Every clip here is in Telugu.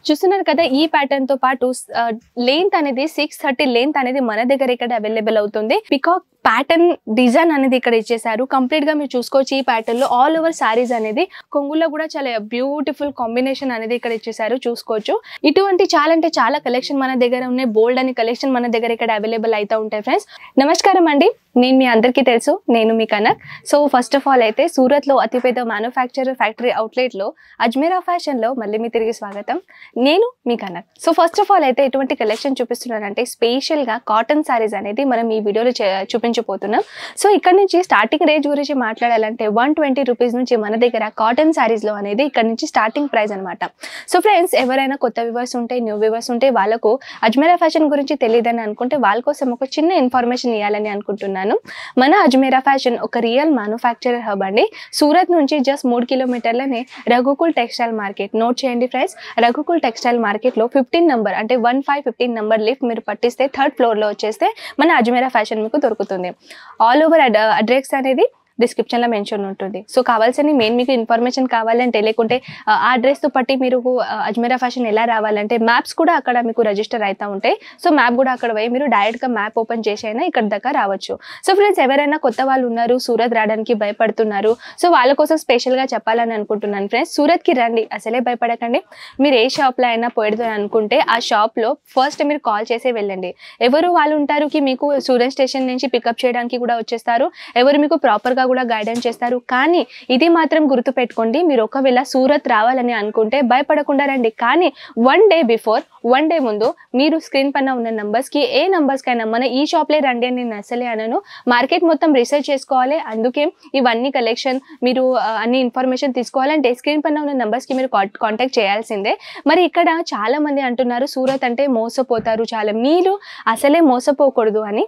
చూస్తున్నారు కదా ఈ ప్యాటర్న్ తో పాటు లెంత్ అనేది 630 లెంత్ అనేది మన దగ్గర ఇక్కడ అవైలబుల్ అవుతుంది. పికాక్ ప్యాటర్న్ డిజైన్ అనేది ఇక్కడ ఇచ్చేసారు. కంప్లీట్ గా మీరు చూసుకోవచ్చు. ఈ ప్యాటర్న్ లో ఆల్ ఓవర్ సారీస్ అనేది కొంగుల్లో కూడా చాలా బ్యూటిఫుల్ కాంబినేషన్ అనేది ఇక్కడ ఇచ్చేసారు. చూసుకోవచ్చు. ఇటువంటి చాలా అంటే చాలా కలెక్షన్ మన దగ్గర ఉన్నాయి. బోల్డ్ అని కలెక్షన్ మన దగ్గర ఇక్కడ అవైలబుల్ అయితే ఉంటాయి. ఫ్రెండ్స్ నమస్కారం అండి. నేను మీ అందరికీ తెలుసు, నేను మీ Kanak. So first of all అయితే సూరత్ లో అతిపెద్ద మ్యానుఫ్యాక్చరర్ ఫ్యాక్టరీ అవుట్లెట్ లో అజ్మీరా ఫ్యాషన్ లో మళ్ళీ మీ తిరిగి స్వాగతం. నేను మీ Kanak. So first of all అయితే ఎటువంటి కలెక్షన్ చూపిస్తున్నానంటే స్పెషల్ గా కాటన్ సారీస్ అనేది మనం ఈ వీడియోలో చూపించబోతున్నాం. సో ఇక్కడ నుంచి స్టార్టింగ్ రేంజ్ గురించి మాట్లాడాలంటే 120 రూపీస్ నుంచి మన దగ్గర కాటన్ సారీస్ లో అనేది ఇక్కడ నుంచి స్టార్టింగ్ ప్రైస్ అనమాట. సో ఫ్రెండ్స్ ఎవరైనా కొత్త వ్యూవర్స్ ఉంటే, న్యూ వ్యూవర్స్ ఉంటే వాళ్ళకు అజ్మీరా ఫ్యాషన్ గురించి తెలియదని అనుకుంటే వాళ్ళ కోసం ఒక చిన్న ఇన్ఫర్మేషన్ ఇవ్వాలని అనుకుంటున్నాను. మన అజ్మీరా ఫ్యాషన్ ఒక రియల్ మ్యానుఫ్యాక్చరర్ హబ్ అండి. సూరత్ నుంచి జస్ట్ 3 కిలోమీటర్లనే రఘుకుల్ టెక్స్టైల్ మార్కెట్. నోట్ చేయండి ఫ్రెండ్స్, రఘుకుల్ టెక్స్టైల్ మార్కెట్ లో 15 నంబర్ అంటే 1515 నంబర్ లిఫ్ట్ మీరు పట్టిస్తే 3rd ఫ్లోర్ లో వచ్చేస్తే మన అజ్మీరా ఫ్యాషన్ మీకు దొరుకుతుంది. ఆల్ ఓవర్ అడ్రస్ అనేది డిస్క్రిప్షన్ లో మెన్షన్ ఉంటుంది. సో కావాల్సిన మెయిన్ మీకు ఇన్ఫర్మేషన్ కావాలంటే లేకుంటే ఆ అడ్రస్ తో పట్టి మీరు అజ్మీరా ఫ్యాషన్ ఎలా రావాలంటే మ్యాప్స్ కూడా అక్కడ మీకు రిజిస్టర్ అవుతా ఉంటాయి. సో మ్యాప్ కూడా అక్కడ పోయి మీరు డైరెక్ట్ గా మ్యాప్ ఓపెన్ చేసి అయినా ఇక్కడ దాకా రావచ్చు. సో ఫ్రెండ్స్ ఎవరైనా కొత్త వాళ్ళు ఉన్నారు, సూరత్ రావడానికి భయపడుతున్నారు, సో వాళ్ళ కోసం స్పెషల్ గా చెప్పాలని అనుకుంటున్నాను. ఫ్రెండ్స్ సూరత్ కి రండి, అసలే భయపడకండి. మీరు ఏ షాప్ లో అయినా పోయేది అనుకుంటే ఆ షాప్ లో ఫస్ట్ మీరు కాల్ చేసే వెళ్ళండి. ఎవరు వాళ్ళు ఉంటారు కి మీకు సూరత్ స్టేషన్ నుంచి పికప్ చేయడానికి కూడా వచ్చేస్తారు, ఎవరు మీకు ప్రాపర్ గా కూడా గైడెన్స్ చేస్తారు. కానీ ఇది మాత్రం గుర్తు పెట్టుకోండి, మీరు ఒకవేళ సూరత్ రావాలని అనుకుంటే భయపడకుండా రండి. కానీ 1 డే బిఫోర్, 1 డే ముందు మీరు స్క్రీన్ పైన ఉన్న నంబర్స్ కి ఏ నంబర్స్ కైనా మన ఈ షాప్ లే రండి అని నేను అసలే అనను. మార్కెట్ మొత్తం రీసెర్చ్ చేసుకోవాలి. అందుకే ఇవన్నీ కలెక్షన్ మీరు అన్ని ఇన్ఫర్మేషన్ తీసుకోవాలంటే స్క్రీన్ పైన ఉన్న నంబర్స్ కి మీరు కాంటాక్ట్ చేయాల్సిందే. మరి ఇక్కడ చాలా మంది అంటున్నారు సూరత్ అంటే మోసపోతారు చాలా, మీరు అసలే మోసపోకూడదు అని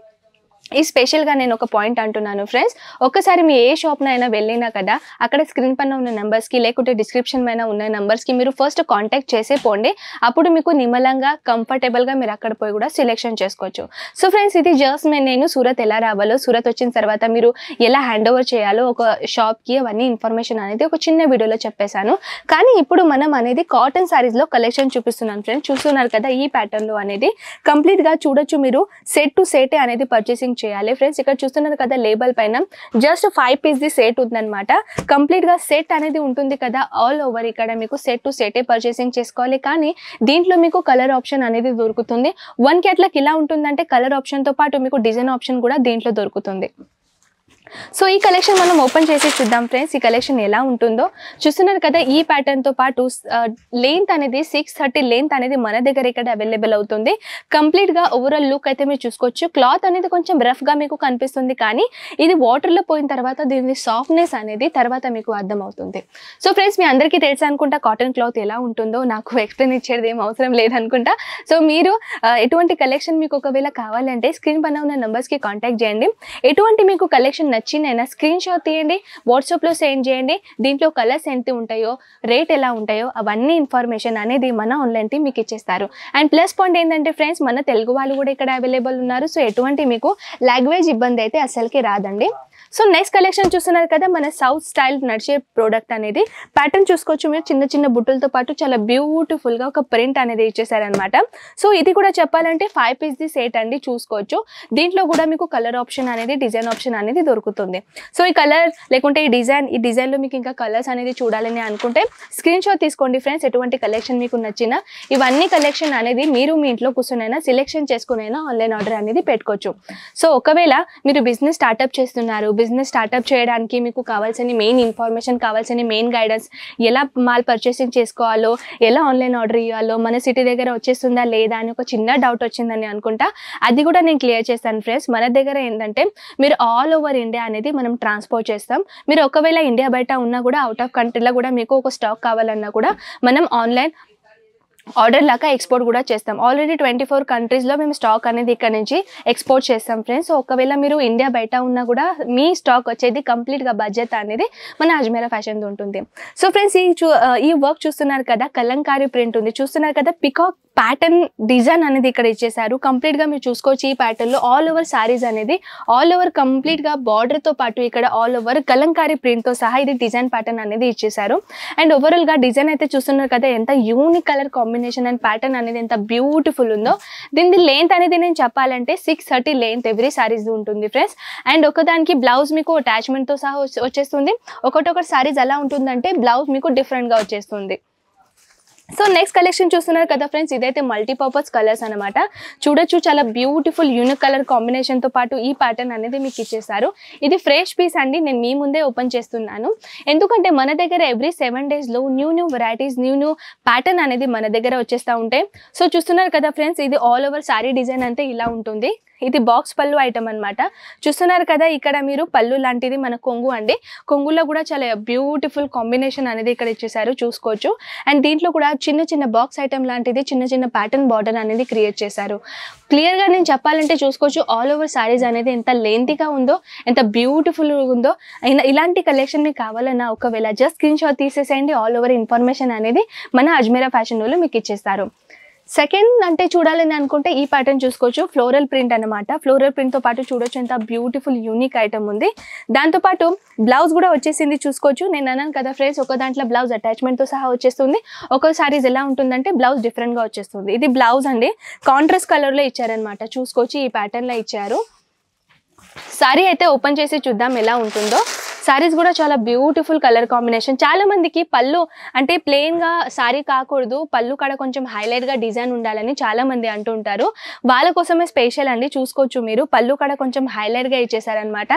ఈ స్పెషల్గా నేను ఒక పాయింట్ అంటున్నాను. ఫ్రెండ్స్ ఒకసారి మీ ఏ షాప్నైనా వెళ్ళినా కదా అక్కడ స్క్రీన్ పైన ఉన్న నెంబర్స్కి లేకుంటే డిస్క్రిప్షన్ పైన ఉన్న నెంబర్స్కి మీరు ఫస్ట్ కాంటాక్ట్ చేసే పోండి. అప్పుడు మీకు నిమ్మలంగా కంఫర్టబుల్గా మీరు అక్కడ పోయి కూడా సెలెక్షన్ చేసుకోవచ్చు. సో ఫ్రెండ్స్ ఇది జస్ట్ నేను సూరత్ ఎలా రావాలో, సూరత్ వచ్చిన తర్వాత మీరు ఎలా హ్యాండ్ ఓవర్ చేయాలో ఒక షాప్కి అవన్నీ ఇన్ఫర్మేషన్ అనేది ఒక చిన్న వీడియోలో చెప్పేశాను. కానీ ఇప్పుడు మనం అనేది కాటన్ శారీస్లో కలెక్షన్ చూపిస్తున్నాను. ఫ్రెండ్స్ చూస్తున్నారు కదా ఈ ప్యాటర్న్లో అనేది కంప్లీట్గా చూడొచ్చు. మీరు సెట్ టు సెటే అనేది పర్చేసింగ్ చేయాలి. ఫ్రెండ్స్ ఇక్కడ చూస్తున్నారు కదా లేబుల్ పైన జస్ట్ 5 పీస్ ది సెట్ ఉందన్నమాట. కంప్లీట్ గా సెట్ అనేది ఉంటుంది కదా ఆల్ ఓవర్. ఇక్కడ మీకు సెట్ టు సెటే పర్చేసింగ్ చేసుకోవాలి. కానీ దీంట్లో మీకు కలర్ ఆప్షన్ అనేది దొరుకుతుంది. 1 క్యాట్లాగ్ ఇలా ఉంటుందంటే కలర్ ఆప్షన్ తో పాటు మీకు డిజైన్ ఆప్షన్ కూడా దీంట్లో దొరుకుతుంది. సో ఈ కలెక్షన్ మనం ఓపెన్ చేసి చూద్దాం. ఫ్రెండ్స్ ఈ కలెక్షన్ ఎలా ఉంటుందో చూస్తున్నారు కదా. ఈ ప్యాటర్న్ తో పాటు లెంత్ అనేది 630 లెంత్ అనేది మన దగ్గర ఇక్కడ అవైలబుల్ అవుతుంది. కంప్లీట్ గా ఓవరాల్ లుక్ అయితే మీరు చూసుకోవచ్చు. క్లాత్ అనేది కొంచెం రఫ్ గా మీకు కనిపిస్తుంది, కానీ ఇది వాటర్ లో పోయిన తర్వాత దీని సాఫ్ట్నెస్ అనేది తర్వాత మీకు అర్థం అవుతుంది. సో ఫ్రెండ్స్ మీ అందరికీ తెలుసు అనుకుంటా కాటన్ క్లాత్ ఎలా ఉంటుందో, నాకు ఎక్స్ప్లెయిన్ ఇచ్చేది ఏం అవసరం లేదనుకుంటా. సో మీరు ఎటువంటి కలెక్షన్ మీకు ఒకవేళ కావాలంటే స్క్రీన్ పైన ఉన్న నంబర్స్ కి కాంటాక్ట్ చేయండి. ఎటువంటి మీకు కలెక్షన్ నచ్చినైనా స్క్రీన్ షాట్ తీయండి, వాట్సాప్లో సెండ్ చేయండి. దీంట్లో కలర్స్ ఎంత ఉంటాయో, రేట్ ఎలా ఉంటాయో అవన్నీ ఇన్ఫర్మేషన్ అనేది మన ఆన్లైన్ టీమ్ మీకు ఇచ్చేస్తారు. అండ్ ప్లస్ పాయింట్ ఏంటంటే ఫ్రెండ్స్ మన తెలుగు వాళ్ళు కూడా ఇక్కడ అవైలబుల్ ఉన్నారు. సో ఎటువంటి మీకు లాంగ్వేజ్ ఇబ్బంది అయితే అసలుకి రాదండి. సో నెక్స్ట్ కలెక్షన్ చూస్తున్నారు కదా మన సౌత్ స్టైల్ నడిచే ప్రోడక్ట్ అనేది ప్యాటర్న్ చూసుకోవచ్చు. మీరు చిన్న చిన్న బుట్టలతో పాటు చాలా బ్యూటిఫుల్ గా ఒక ప్రింట్ అనేది ఇచ్చేసారనమాట. సో ఇది కూడా చెప్పాలంటే 5 పీస్ ది సెట్ అండి. చూసుకోవచ్చు దీంట్లో కూడా మీకు కలర్ ఆప్షన్ అనేది, డిజైన్ ఆప్షన్ అనేది దొరుకుతుంది. సో ఈ కలర్ లేకుంటే ఈ డిజైన్ లో మీకు ఇంకా కలర్స్ అనేది చూడాలని అనుకుంటే స్క్రీన్ షాట్ తీసుకోండి. ఫ్రెండ్స్ ఎటువంటి కలెక్షన్ మీకు నచ్చినా ఇవన్నీ కలెక్షన్ అనేది మీరు మీ ఇంట్లో కూర్చొనైనా సెలెక్షన్ చేసుకునైనా ఆన్లైన్ ఆర్డర్ అనేది పెట్టుకోవచ్చు. సో ఒకవేళ మీరు బిజినెస్ స్టార్ట్అప్ చేస్తున్నారు, బిజినెస్ స్టార్ట్అప్ చేయడానికి మీకు కావాల్సిన మెయిన్ ఇన్ఫర్మేషన్, కావాల్సిన మెయిన్ గైడెన్స్, ఎలా మాల్ పర్చేసింగ్ చేసుకోవాలో, ఎలా ఆన్లైన్ ఆర్డర్ ఇవ్వాలో, మన సిటీ దగ్గర వచ్చేస్తుందా లేదా అని ఒక చిన్న డౌట్ వచ్చిందని అనుకుంటా, అది కూడా నేను క్లియర్ చేస్తాను. ఫ్రెండ్స్ మన దగ్గర ఏంటంటే మీరు ఆల్ ఓవర్ ఇండియా అనేది మనం ట్రాన్స్పోర్ట్ చేస్తాం. మీరు ఒకవేళ ఇండియా బయట ఉన్నా కూడా, అవుట్ ఆఫ్ కంట్రీలో కూడా మీకు ఒక స్టాక్ కావాలన్నా కూడా మనం ఆన్లైన్ ఆర్డర్ లాగా ఎక్స్పోర్ట్ కూడా చేస్తాం. ఆల్రెడీ 24 కంట్రీస్లో మేము స్టాక్ అనేది ఇక్కడ నుంచి ఎక్స్పోర్ట్ చేస్తాం. ఫ్రెండ్స్ ఒకవేళ మీరు ఇండియా బయట ఉన్నా కూడా మీ స్టాక్ వచ్చేది కంప్లీట్గా బడ్జెట్ అనేది మన అజ్మీరా ఫ్యాషన్ ఉంటుంది. సో ఫ్రెండ్స్ ఈ వర్క్ చూస్తున్నారు కదా, కలంకారీ ప్రింట్ ఉంది. చూస్తున్నారు కదా పికాక్ ప్యాటర్న్ డిజైన్ అనేది ఇక్కడ ఇచ్చేసారు. కంప్లీట్ గా మీరు చూసుకోవచ్చు. ఈ ప్యాటర్న్ లో ఆల్ ఓవర్ సారీస్ అనేది ఆల్ ఓవర్ కంప్లీట్ గా బార్డర్ తో పాటు ఇక్కడ ఆల్ ఓవర్ కలంకారీ ప్రింట్ తో సహా ఇది డిజైన్ ప్యాటర్న్ అనేది ఇచ్చేసారు. అండ్ ఓవరాల్ గా డిజైన్ అయితే చూస్తున్నారు కదా ఎంత unique colour combination combination and pattern అనేది ఎంత బ్యూటిఫుల్ ఉందో. దీని లెంత్ అనేది నేను చెప్పాలంటే 630 లెంత్ ఎవ్రీ సారీస్ ఉంటుంది ఫ్రెండ్స్. అండ్ ఒకదానికి బ్లౌజ్ మీకు అటాచ్మెంట్తో సహా వచ్చేస్తుంది. ఒకటొకటి సారీస్ ఎలా ఉంటుందంటే బ్లౌజ్ మీకు డిఫరెంట్గా వచ్చేస్తుంది. సో నెక్స్ట్ కలెక్షన్ చూస్తున్నారు కదా ఫ్రెండ్స్, ఇదైతే మల్టీపర్పస్ కలర్స్ అనమాట. చూడొచ్చు, చాలా బ్యూటిఫుల్ యూనిక్ కలర్ కాంబినేషన్తో పాటు ఈ ప్యాటర్న్ అనేది మీకు ఇచ్చేసారు. ఇది ఫ్రెష్ పీస్ అండి, నేను మీ ముందే ఓపెన్ చేస్తున్నాను. ఎందుకంటే మన దగ్గర ఎవ్రీ 7 డేస్లో న్యూ వెరైటీస్ న్యూ ప్యాటర్న్ అనేది మన దగ్గర వచ్చేస్తూ ఉంటాయి. సో చూస్తున్నారు కదా ఫ్రెండ్స్, ఇది ఆల్ ఓవర్ శారీ డిజైన్ అంతా ఇలా ఉంటుంది. ఇది బాక్స్ పళ్ళు ఐటమ్ అనమాట. చూస్తున్నారు కదా, ఇక్కడ మీరు పళ్ళు లాంటిది మన కొంగు అండి. కొంగులో కూడా చాలా బ్యూటిఫుల్ కాంబినేషన్ అనేది ఇక్కడ ఇచ్చేసారు, చూసుకోవచ్చు. అండ్ దీంట్లో కూడా చిన్న చిన్న బాక్స్ ఐటమ్ లాంటిది చిన్న చిన్న ప్యాటర్న్ బార్డర్ అనేది క్రియేట్ చేశారు. క్లియర్గా నేను చెప్పాలంటే చూసుకోవచ్చు, ఆల్ ఓవర్ శారీస్ అనేది ఎంత లెంతీగా ఉందో, ఎంత బ్యూటిఫుల్ ఉందో. ఇలాంటి కలెక్షన్ మీకు కావాలన్నా ఒకవేళ జస్ట్ స్క్రీన్ షాట్ తీసేసేయండి. ఆల్ ఓవర్ ఇన్ఫర్మేషన్ అనేది మన అజ్మీరా ఫ్యాషన్ వాళ్ళు మీకు ఇచ్చేస్తారు. సెకండ్ అంటే చూడాలని అనుకుంటే ఈ ప్యాటర్న్ చూసుకోవచ్చు, ఫ్లోరల్ ప్రింట్ అనమాట. ఫ్లోరల్ ప్రింట్తో పాటు చూడొచ్చు ఎంత బ్యూటిఫుల్ యూనిక్ ఐటమ్ ఉంది. దాంతోపాటు బ్లౌజ్ కూడా వచ్చేసింది, చూసుకోవచ్చు. నేను అన్నాను కదా ఫ్రెండ్స్, ఒక దాంట్లో బ్లౌజ్ అటాచ్మెంట్తో సహా వచ్చేస్తుంది. ఒక సారీస్ ఎలా ఉంటుందంటే బ్లౌజ్ డిఫరెంట్గా వచ్చేస్తుంది. ఇది బ్లౌజ్ అండి, కాంట్రాస్ట్ కలర్లో ఇచ్చారనమాట. చూసుకోవచ్చు, ఈ ప్యాటర్న్లో ఇచ్చారు. సారీ అయితే ఓపెన్ చేసి చూద్దాం ఎలా ఉంటుందో. సారీస్ కూడా చాలా బ్యూటిఫుల్ కలర్ కాంబినేషన్. చాలా మందికి పళ్ళు అంటే ప్లెయిన్గా సారీ కాకూడదు, పళ్ళు కాడ కొంచెం హైలైట్గా డిజైన్ ఉండాలని చాలా మంది అంటుంటారు. వాళ్ళ కోసమే స్పెషల్ అండి. చూసుకోవచ్చు మీరు, పళ్ళు కాడ కొంచెం హైలైట్గా ఇచ్చేసారనమాట.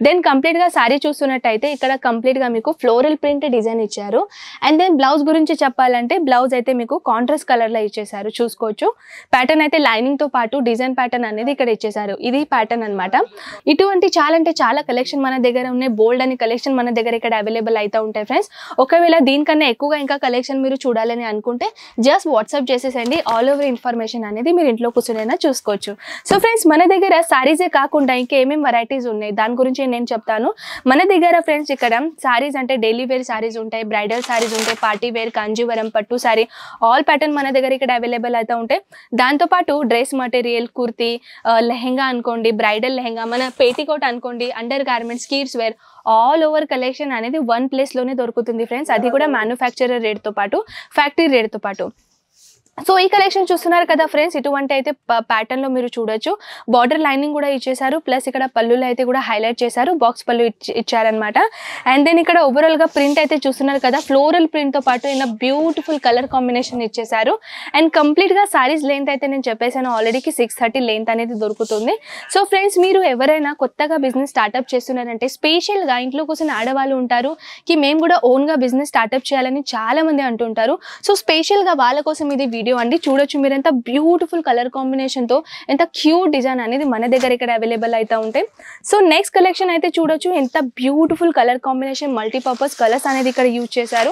దెన్ కంప్లీట్గా సారీ చూస్తున్నట్టయితే ఇక్కడ కంప్లీట్గా మీకు ఫ్లోరల్ ప్రింట్ డిజైన్ ఇచ్చారు. అండ్ దెన్ బ్లౌజ్ గురించి చెప్పాలంటే బ్లౌజ్ అయితే మీకు కాంట్రాస్ట్ కలర్లో ఇచ్చేసారు. చూసుకోవచ్చు, ప్యాటర్న్ అయితే లైనింగ్తో పాటు డిజైన్ ప్యాటర్న్ అనేది ఇక్కడ ఇచ్చేసారు. ఇది ప్యాటర్న్ అనమాట. ఇటువంటి చాలా అంటే చాలా కలెక్షన్ మన దగ్గర ఉన్నాయి. బోల్డ్ అని కలెక్షన్ మన దగ్గర ఇక్కడ అవైలబుల్ అయితే ఉంటాయి ఫ్రెండ్స్. ఒకవేళ దీనికన్నా ఎక్కువగా ఇంకా కలెక్షన్ మీరు చూడాలని అనుకుంటే జస్ట్ వాట్సాప్ చేసేసండి. ఆల్ ఓవర్ ఇన్ఫర్మేషన్ అనేది మీరు ఇంట్లో కూర్చొనైనా చూసుకోవచ్చు. సో ఫ్రెండ్స్, మన దగ్గర సారీసే కాకుండా ఇంకేమేమి వెరైటీస్ ఉన్నాయి దాని గురించి నేను చెప్తాను. మన దగ్గర ఫ్రెండ్స్ ఇక్కడ సారీస్ అంటే డైలీ వేర్ సారీస్ ఉంటాయి, బ్రైడల్ సారీస్ ఉంటాయి, పార్టీ వేర్, కాంజీవరం, పట్టు సారీ, ఆల్ ప్యాటర్న్ మన దగ్గర ఇక్కడ అవైలబుల్ అయితే ఉంటాయి. దాంతోపాటు డ్రెస్ మటీరియల్, కుర్తీ, లెహెంగా అనుకోండి, బ్రైడల్ లెహెంగా, మన పేటీకోట్ అనుకోండి, under garments, kids wear, all over collection అనేది వన్ ప్లేస్లోనే దొరుకుతుంది ఫ్రెండ్స్. అది కూడా మ్యానుఫ్యాక్చరర్ రేట్తో పాటు ఫ్యాక్టరీ రేట్తో పాటు. సో ఈ కలెక్షన్ చూస్తున్నారు కదా ఫ్రెండ్స్, ఇటువంటి అయితే ప్యాటర్న్లో మీరు చూడొచ్చు. బార్డర్ లైనింగ్ కూడా ఇచ్చేసారు, ప్లస్ ఇక్కడ పళ్ళులో అయితే కూడా హైలైట్ చేశారు, బాక్స్ పళ్ళు ఇచ్చారనమాట. అండ్ దెన్ ఇక్కడ ఓవరాల్గా ప్రింట్ అయితే చూస్తున్నారు కదా, ఫ్లోరల్ ప్రింట్తో పాటు ఇలా బ్యూటిఫుల్ కలర్ కాంబినేషన్ ఇచ్చేసారు. అండ్ కంప్లీట్గా సారీస్ లెంత్ అయితే నేను చెప్పేసాను ఆల్రెడీకి 630 లెంత్ అనేది దొరుకుతుంది. సో ఫ్రెండ్స్, మీరు ఎవరైనా కొత్తగా బిజినెస్ స్టార్ట్అప్ చేస్తున్నారంటే స్పెషల్గా ఇంట్లో కూర్చొని ఆడవాళ్ళు ఉంటారు మేము కూడా ఓన్గా బిజినెస్ స్టార్ట్అప్ చేయాలని చాలా మంది అంటుంటారు. సో స్పెషల్గా వాళ్ళ కోసం ఇది వీడియో అండి. చూడొచ్చు మీరు ఎంత బ్యూటిఫుల్ కలర్ కాంబినేషన్తో ఎంత క్యూట్ డిజైన్ అనేది మన దగ్గర ఇక్కడ అవైలబుల్ అయితే ఉంటాయి. సో నెక్స్ట్ కలెక్షన్ అయితే చూడొచ్చు, ఎంత beautiful colour combination, multipurpose colours అనేది ఇక్కడ యూజ్ చేశారు.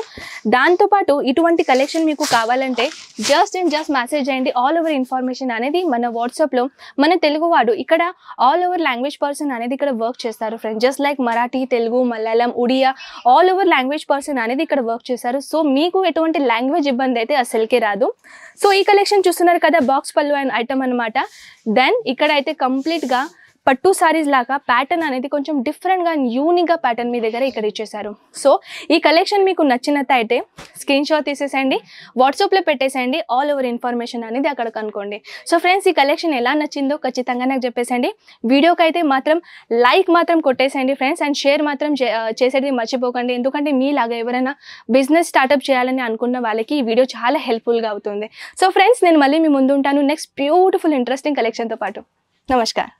దాంతోపాటు ఇటువంటి కలెక్షన్ మీకు కావాలంటే జస్ట్ మెసేజ్ చేయండి. ఆల్ ఓవర్ ఇన్ఫర్మేషన్ అనేది మన వాట్సాప్లో మన తెలుగువాడు ఇక్కడ ఆల్ ఓవర్ లాంగ్వేజ్ పర్సన్ అనేది ఇక్కడ వర్క్ చేస్తారు friends. Just like Marathi, Telugu, Malayalam, Odia, all over language person అనేది ఇక్కడ వర్క్ చేశారు. సో మీకు ఎటువంటి లాంగ్వేజ్ ఇబ్బంది అయితే అసలుకే రాదు. సో ఈ కలెక్షన్ చూస్తున్నారు కదా, బాక్స్ పళ్ళు అండ్ ఐటమ్ అనమాట. దెన్ ఇక్కడ అయితే కంప్లీట్గా పట్టు సారీస్ లాగా ప్యాటర్న్ అనేది కొంచెం డిఫరెంట్గా యూనిక్గా ప్యాటర్న్ మీ దగ్గర ఇక్కడ ఇచ్చేసారు. సో ఈ కలెక్షన్ మీకు నచ్చినట్టయితే స్క్రీన్ షాట్ తీసేసేయండి, వాట్సాప్లో పెట్టేసేయండి. ఆల్ ఓవర్ ఇన్ఫర్మేషన్ అనేది అక్కడ కనుక్కోండి. సో ఫ్రెండ్స్, ఈ కలెక్షన్ ఎలా నచ్చిందో ఖచ్చితంగా నాకు చెప్పేసండి. వీడియోకి అయితే మాత్రం లైక్ మాత్రం కొట్టేసేయండి ఫ్రెండ్స్, అండ్ షేర్ మాత్రం చేసేది మర్చిపోకండి. ఎందుకంటే మీలాగా ఎవరైనా బిజినెస్ స్టార్ట్అప్ చేయాలని అనుకున్న వాళ్ళకి ఈ వీడియో చాలా హెల్ప్ఫుల్గా అవుతుంది. సో ఫ్రెండ్స్, నేను మళ్ళీ మీ ముందు ఉంటాను నెక్స్ట్ బ్యూటిఫుల్ ఇంట్రెస్టింగ్ కలెక్షన్తో పాటు. నమస్కారం.